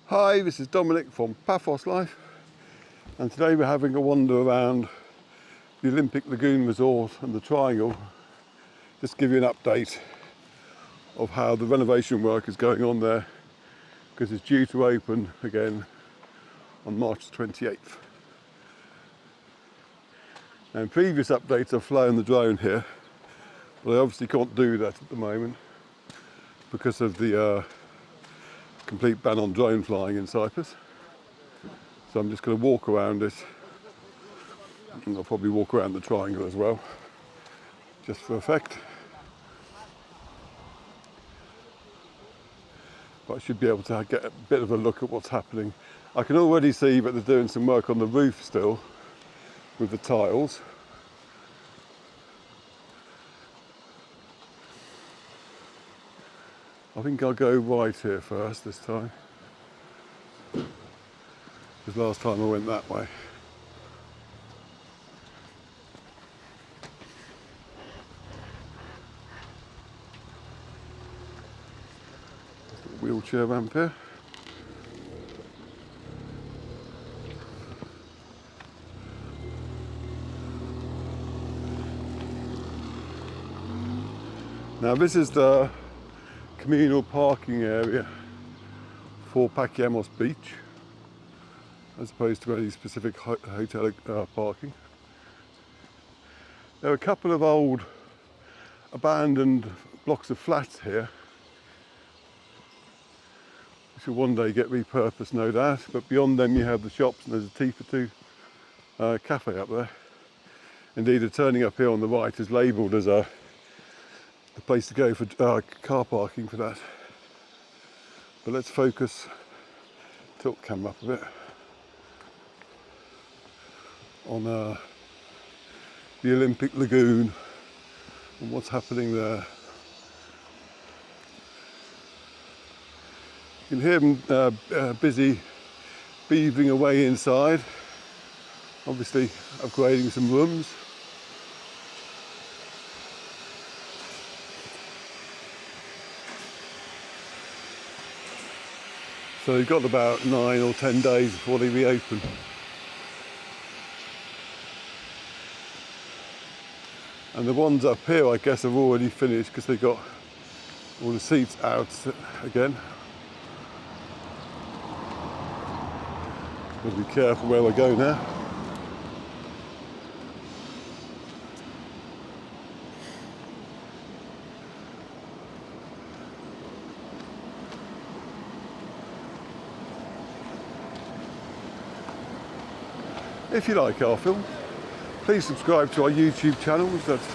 Hi, this is Dominic from Paphos Life, and today we're having a wander around the Olympic Lagoon Resort and the Triangle. Just to give you an update of how the renovation work is going on there, because it's due to open again on March 28th. Now, in previous updates I've flown the drone here, but I obviously can't do that at the moment because of the complete ban on drone flying in Cyprus. So I'm just going to walk around it, and I'll probably walk around the triangle as well, just for effect. But I should be able to get a bit of a look at what's happening. I can already see that they're doing some work on the roof still with the tiles. I think I'll go right here first this time, because last time I went that way. Wheelchair ramp here. Now this is the communal parking area for Pakiamos Beach, as opposed to any specific hotel parking. There are a couple of old abandoned blocks of flats here, which will one day get repurposed, no doubt, but beyond them you have the shops, and there's a tea for two cafe up there. Indeed, the turning up here on the right is labelled as a place to go for car parking for that. But let's focus, tilt camera up a bit, on the Olympic Lagoon and what's happening there. You can hear them busy beavering away inside, obviously upgrading some rooms. So you've got about 9 or 10 days before they reopen. And the ones up here, I guess, have already finished because they've got all the seats out again. Got to be careful where we go now. If you like our film, please subscribe to our YouTube channels. That's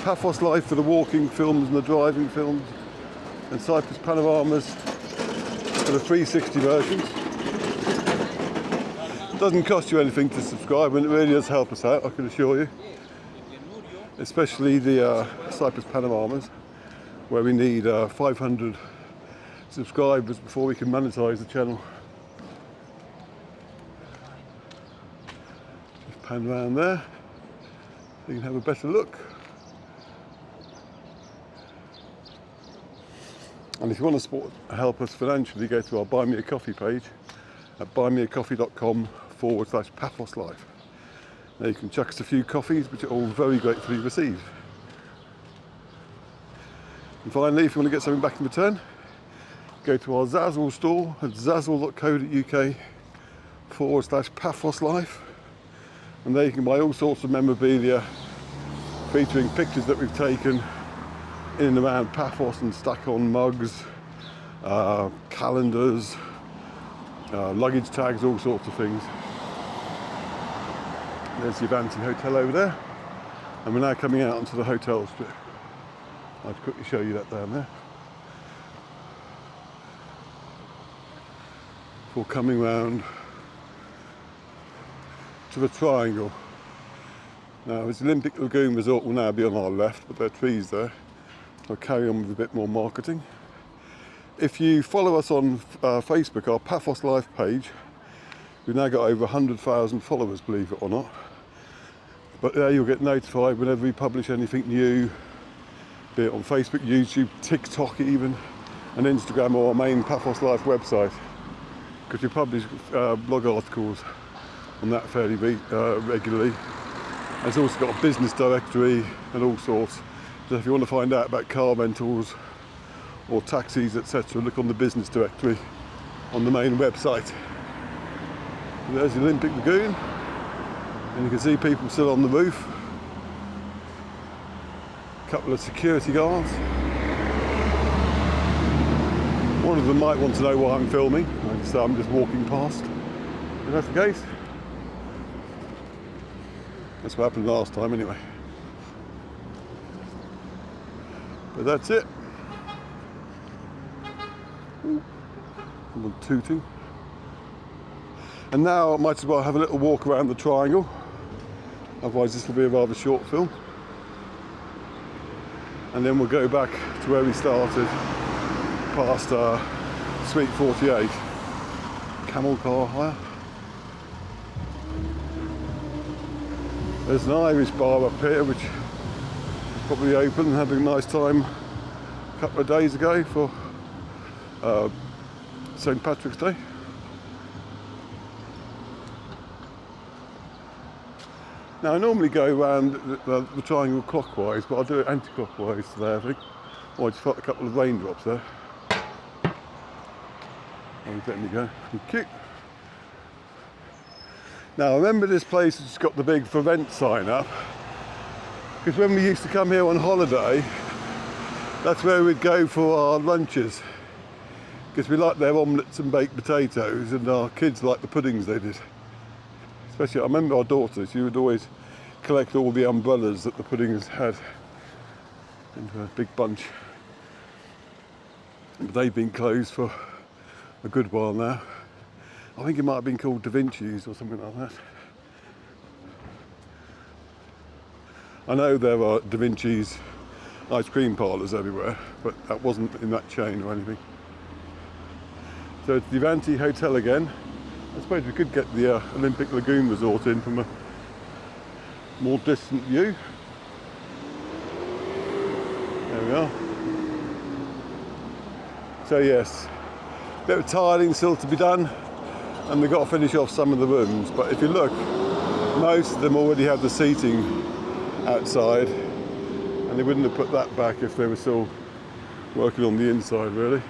Paphos Life for the walking films and the driving films, and Cyprus Panoramas for the 360 versions. It doesn't cost you anything to subscribe, and it really does help us out, I can assure you. Especially the Cyprus Panoramas, where we need 500 subscribers before we can monetize the channel. Pan around there so you can have a better look. And if you want to help us financially, go to our Buy Me a Coffee page at buymeacoffee.com/Paphos Life. Now you can chuck us a few coffees, which are all very gratefully received. And finally, if you want to get something back in return, go to our Zazzle store at zazzle.co.uk/Paphos Life. And there you can buy all sorts of memorabilia featuring pictures that we've taken in and around Paphos and stuck on mugs, calendars, luggage tags, all sorts of things. There's the Avanti Hotel over there, and we're now coming out onto the hotel strip. I'll quickly show you that down there. Before coming round to the triangle. Now, this Olympic Lagoon Resort will now be on our left, but there are trees there. I'll carry on with a bit more marketing. If you follow us on Facebook, our Paphos Life page, we've now got over 100,000 followers, believe it or not. But there you'll get notified whenever we publish anything new, be it on Facebook, YouTube, TikTok even, and Instagram, or our main Paphos Life website. because we publish blog articles on that fairly regularly. And it's also got a business directory and all sorts. So if you want to find out about car rentals or taxis, etc., look on the business directory on the main website. And there's the Olympic Lagoon, and you can see people still on the roof. A couple of security guards. One of them might want to know why I'm filming, so I'm just walking past. If that's the case, that's what happened last time anyway. But that's it. Someone tooting. And now I might as well have a little walk around the triangle. Otherwise this will be a rather short film. And then we'll go back to where we started, past Suite 48. Camel car hire. There's an Irish bar up here which is probably open and had a nice time a couple of days ago for St. Patrick's Day. Now I normally go around the triangle clockwise, but I'll do it anti-clockwise today, I think. Oh, I just felt a couple of raindrops there. Oh, let me go. Thank you. Now remember, this place has got the big for rent sign up, because when we used to come here on holiday, that's where we'd go for our lunches, because we like their omelettes and baked potatoes, and our kids like the puddings they did. Especially, I remember our daughter, she would always collect all the umbrellas that the puddings had into a big bunch. But they've been closed for a good while now. I think it might have been called Da Vinci's or something like that. I know there are Da Vinci's ice cream parlours everywhere, but that wasn't in that chain or anything. So it's the Avanti Hotel again. I suppose we could get the Olympic Lagoon Resort in from a more distant view. There we are. So yes, a bit of tiling still to be done, and we've got to finish off some of the rooms. But if you look, most of them already have the seating outside, and they wouldn't have put that back if they were still working on the inside, really.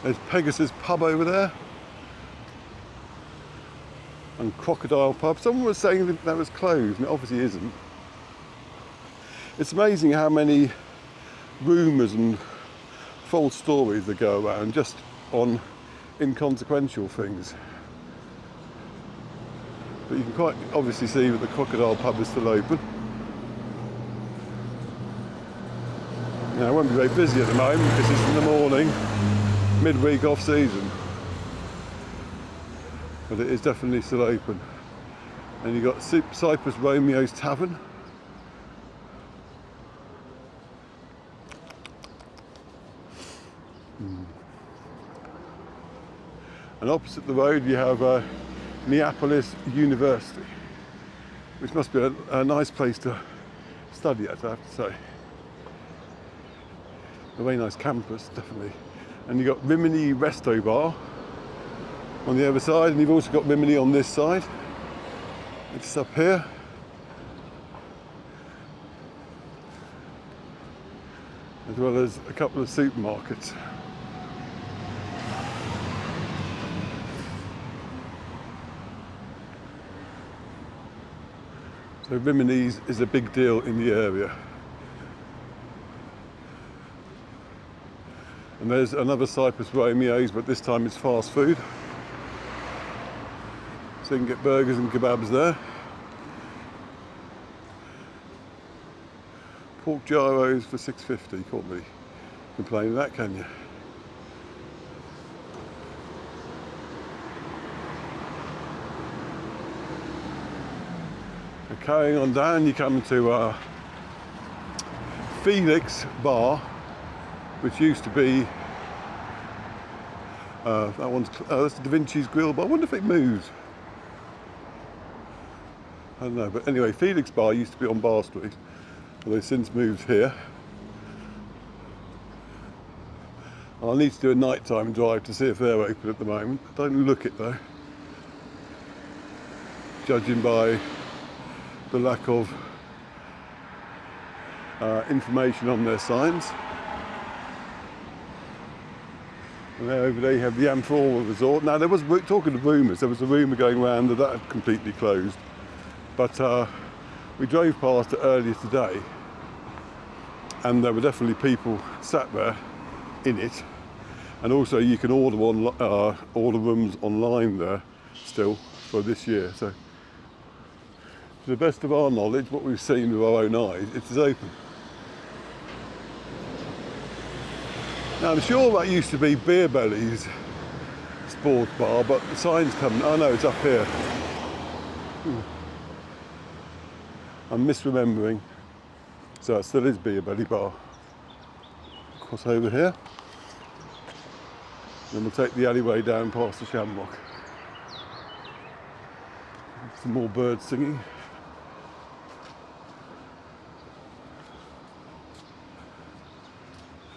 There's Pegasus Pub over there, and Crocodile Pub. Someone was saying that was closed, and it obviously isn't. It's amazing how many rumours and false stories that go around just on inconsequential things. But you can quite obviously see that the Crocodile Pub is still open. Now, it won't be very busy at the moment because it's in the morning, midweek off season. But it is definitely still open. And you've got Cyprus Romeo's Tavern. And opposite the road you have Neapolis University, which must be a nice place to study at, I have to say. A very nice campus, definitely. And you've got Rimini Resto Bar on the other side, and you've also got Rimini on this side. It's up here. As well as a couple of supermarkets. So Rimini's is a big deal in the area. And there's another Cyprus Romeo's, but this time it's fast food. So you can get burgers and kebabs there. Pork gyros for $6.50, can't be complaining that, can you? And carrying on down, you come to Felix Bar, which used to be that's Da Vinci's Grill Bar. I wonder if it moved. I don't know, but anyway, Felix Bar used to be on Bar Street, although they've since moved here. I'll need to do a nighttime drive to see if they're open at the moment. Don't look it though, judging by the lack of information on their signs. And there over there you have the Amphora Resort. Now there was, talking of rumours, there was a rumour going around that that had completely closed. But we drove past it earlier today and there were definitely people sat there in it. And also you can order rooms online there still for this year. So to the best of our knowledge, what we've seen with our own eyes, it is open. Now I'm sure that used to be Beer Belly's sports bar, but the sign's coming. Oh no, it's up here. I'm misremembering. So it still is Beer Belly bar. Cross over here. Then we'll take the alleyway down past the Shamrock. Some more birds singing.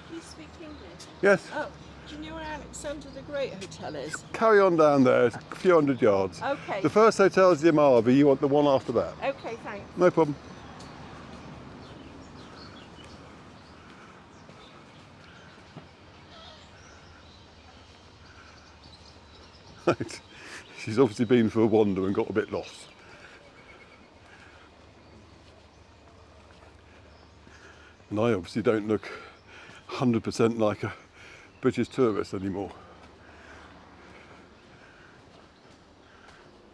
Do you speak English? Yes. Oh, do you know where Alexander the Great Hotel is? Carry on down there, it's a few hundred yards. Okay. The first hotel is the Amavi, you want the one after that? Okay, thanks. No problem. Right. She's obviously been for a wander and got a bit lost. And I obviously don't look 100% like a British tourist anymore.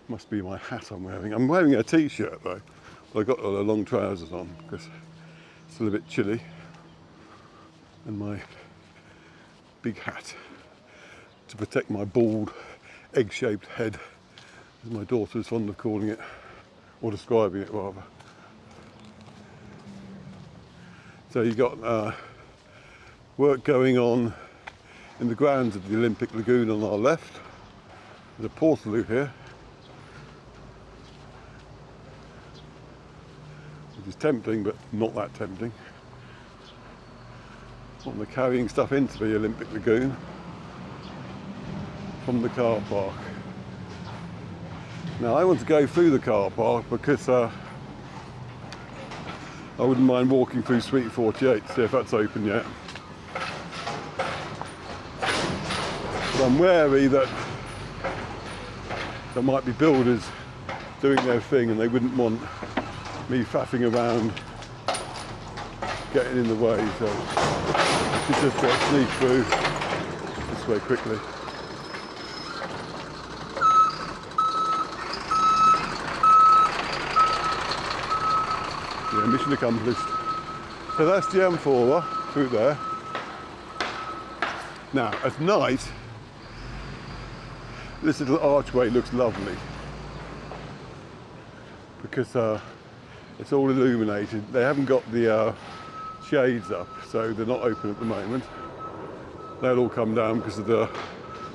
Must be my hat I'm wearing. I'm wearing a t-shirt though, but I've got long trousers on because it's still a bit chilly. And my big hat to protect my bald, egg-shaped head, as my daughter is fond of calling it, or describing it rather. So you've got work going on in the grounds of the Olympic Lagoon on our left. There's a portaloo here, which is tempting, but not that tempting. And they're carrying stuff into the Olympic Lagoon from the car park. Now I want to go through the car park because I wouldn't mind walking through Suite 48 to see if that's open yet. But I'm wary that there might be builders doing their thing and they wouldn't want me faffing around getting in the way, so I should just sneak through this way quickly. Yeah, mission accomplished. So that's the Amphora through there. Now at night, this little archway looks lovely because it's all illuminated. They haven't got the shades up, so they're not open at the moment. They'll all come down because of the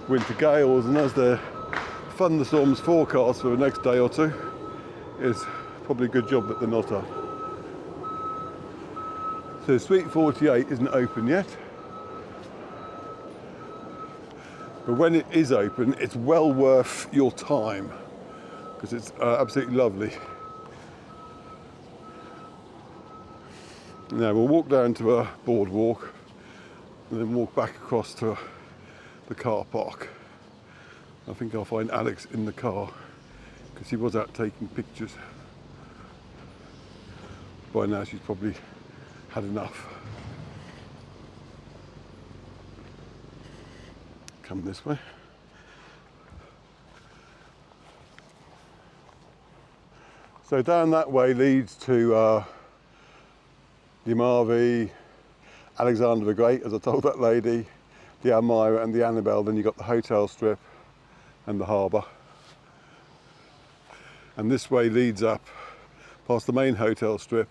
winter gales, and as the thunderstorms forecast for the next day or two, it's probably a good job that they're not up. So Suite 48 isn't open yet, but when it is open, it's well worth your time because it's absolutely lovely. Now we'll walk down to a boardwalk and then walk back across to the car park. I think I'll find Alex in the car because he was out taking pictures. By now she's probably had enough. Come this way. So down that way leads to the Amavi, Alexander the Great, as I told that lady, the Almira and the Annabelle. Then you've got the hotel strip and the harbour. And this way leads up past the main hotel strip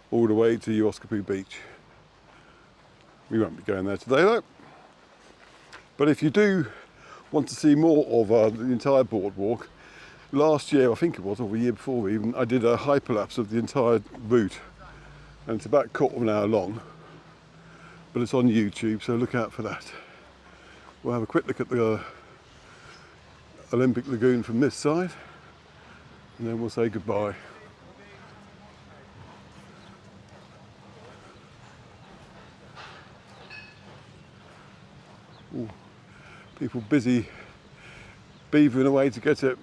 all the way to Uoskapu Beach. We won't be going there today though. But if you do want to see more of the entire boardwalk, last year, I think it was, or the year before even, I did a hyperlapse of the entire route. And it's about a quarter of an hour long. but it's on YouTube, so look out for that. We'll have a quick look at the Olympic Lagoon from this side, and then we'll say goodbye. Ooh, people busy beavering away to get it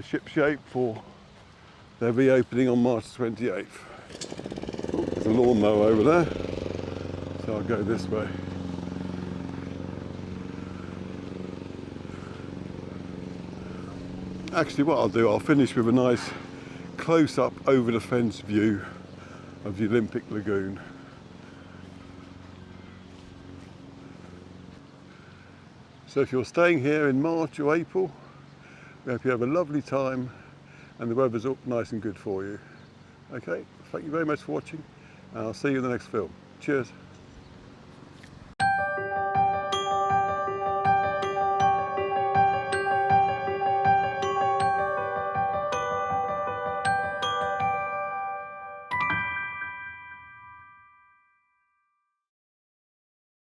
ship shape for their reopening on March 28th. Ooh, there's a lawnmower over there, so I'll go this way. Actually, what I'll do, I'll finish with a nice close-up over the fence view of the Olympic Lagoon. So if you're staying here in March or April, we hope you have a lovely time and the weather's up nice and good for you. Okay, thank you very much for watching, and I'll see you in the next film. Cheers.